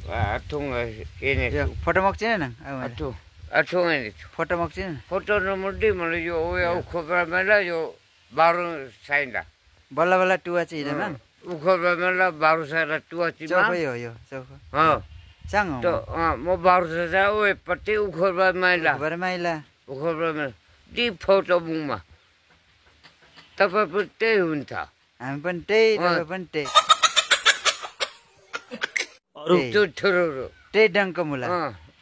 Atung ini. Photo मक्चिन न Atung ini. Photo मक्चिन Foto nomor di mana yo ukhobar mela yo baru sainda. बल्ल बल्ल टुवा चाहिँ हिँडेमा Ukhobar mela baru sainda tua cima. चौको यो चौको Ha. सांग To mo baru saja pati ukhobar mela. भरे माइला Ukhobar mela. Di foto bungma. Tapi putih hunta. हामी पनि त्यही तपाईँ पनि त्यही Itu terus. त्यही डङ्क मुला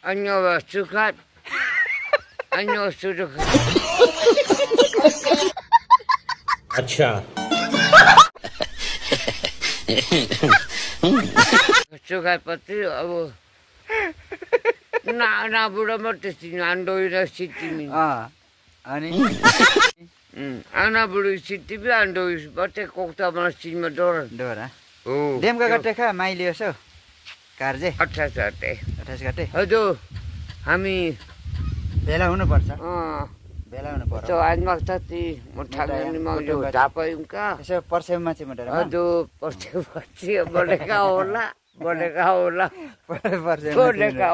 Anyo sukat. Anyo sukat. अच्छा Sukat pati abu. Na budak mati sini andoi na siti ni. अनि Anak budak siti bi andoi pati kokta mana sini madoran. डोरा Oh. डेमका गट्टे खा माइली यसो कार्जे Atas sate. 28 गट्टे Aduh, kami. भेला हुनुपर्छ भेला हुनु पर्छ So anak tadi mau tangan ni mau jo dapat juga. यसो पर्सेमा चाहिँ मटर Aduh, pasti mereka olah. Mereka olah. Mereka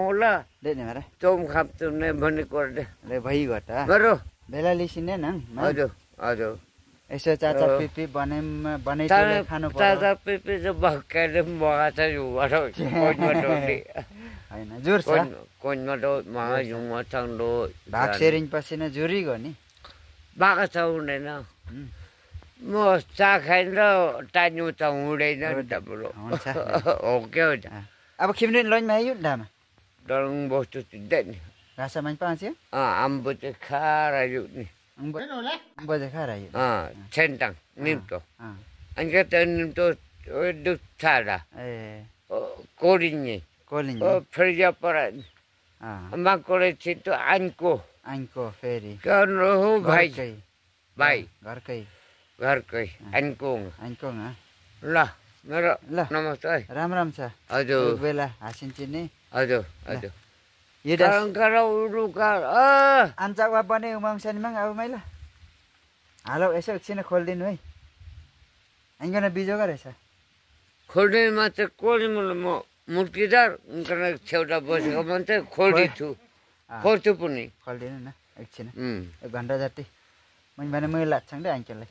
olah. देख्ने मारा Tom kapten ni bani korde. ले भइ घटा Baru. भेला लिसिने न Aduh. यसो चाचा पिपी बनाइ खानु पर्छ Tata pipi tu bahkan dia bawa saya baru. हैन जोर छ Kon madot mga yung matang do. भाग सेरिङ पछि न जुरी गर्ने Baka sa una na. Mo sa kain do tanyo sa ulay na tablo. Okay o da. अब खिम्ने लैनमा आयो डामा Darang bosto si Den. भाषा मान्छे पाउँछ Ambot sa kara yun ni. बजे खाएर आयो Sentang, nimto. Ang kata nimto, duk tada. ए Korin niya. कोलिङ Perja paran. Amang korin sito anko. आइनको फेरि Kano ho bhai. घरकै Bhai. घरकै Garkoy. Ankong. आइनको Lah. Mero. Lah. Namaste. Ram Ram छ Aduh. एक बेला हाँसिन्छ नि Aduh. यो डास Karang-karang ulukar. आन्चावा बने उमाङसानी माङ अब मैला हालो यसो एकछिन खोलिदिनु है आइकन बिजोगा रहेछ Kholi mate koli mo mulkidar. Karena cewda bosika mante kholi tu. Kholi puni. खोलिदिनु न एकछिन एक घन्टा जति मैले भने मैले लाग्छ नि आइकनलाई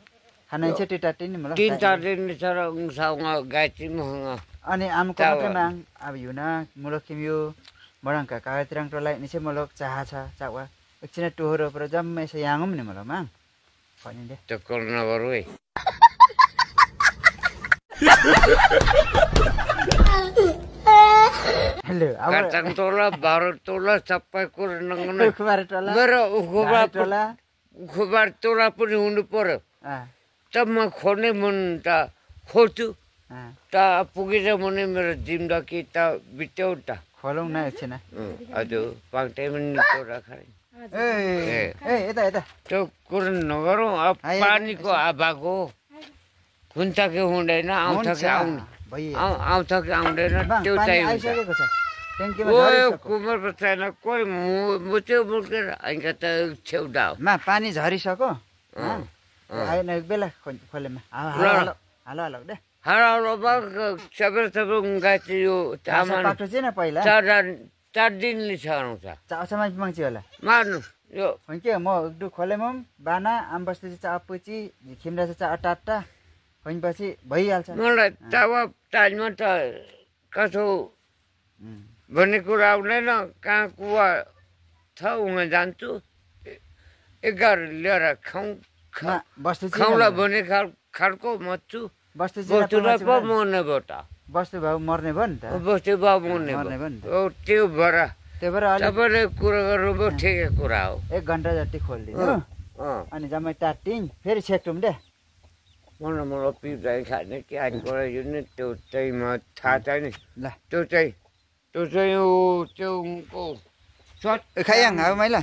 खाना चाहिँ टिटाटी नि मलाई 3-4 दिन ni sara ungsaunga gaiti mohanga. अनि आमको मात्रै माग अब हिउन मुलक किम्यो बडङ्का कागतिरङ टोलाई निसे मुलक चाहा छ चावा एकछिन टोहरो पर जम्मै यसो याङम नि मुलक माग भनिदे Tekol na barui. हेलो अब Katang tola baru tola sampai kurang खुबार टोला Mero टोला ukhubar tola puni hundu pore. Tama khone mun ta khotu. Ta pugire mone mero jimda ki ta biteu ta. खोलौँ न एकछिन Aduh, pangte mun tola khare. ए ए यता यता To kurang nagaro pani ko abago. Kunta ke hundaina autha ke aun. भइ Autha ke aundaina teu पानी tai. आइसकेको छ ट्याङ्कीमा Oi, झरिसक्यो kumar percaya koi muncul mungkin angkat cewda. मा पानी झरिसक्यो आएन एक बेला खोलेमा हालो हालो हालो दे Halo loba sabar enggak ciu taman. पाक्टो चाहिँ न पहिला Tadin ni sarang sa. चाउसामा मान्छे होला Man, yo. होइन के म एक दु खोलेमा बाना आम बस्ती चाहिँ चापुची खिम्रा चाहिँ अटाट्टा होइन पछि भइहाल्छ Mulai tawa tanya ta kaso bani kurau nena kan kuwa tahu ngejantu. Egar liara kau बस्ती kau चाहिँ lah bani kharko matu. बस्ती चाहिँ Botu apa mau nebota. बस्ती भाउ मर्ने भयो नि त Botu apa mau मर्ने भयो नि त Oh, tiu bara. त्यही भएर अलिक Tapale kura garubo ठिकै कुरा हो. एक घन्टा जति खोलिदिनु अनि जम्मै टाटिङ फेरि छेक्टुम दे मलाई पिप्दै खाने कि हातबाट यो नि त्यो चाहिँ म थाहा छैन ल त्यो चाहिँ त्यो उनको सट खाइहाङ अब मैला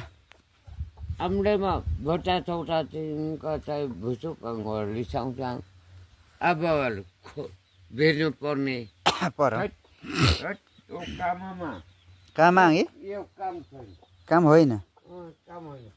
आम्रेमा भट्टा चौटा चाहिँ उनका चाहिँ भुसुक रिसाउँछ अब भेट्नु पर्ने पर त्यो काममा काम आए यो काम छैन काम होइन काम होइन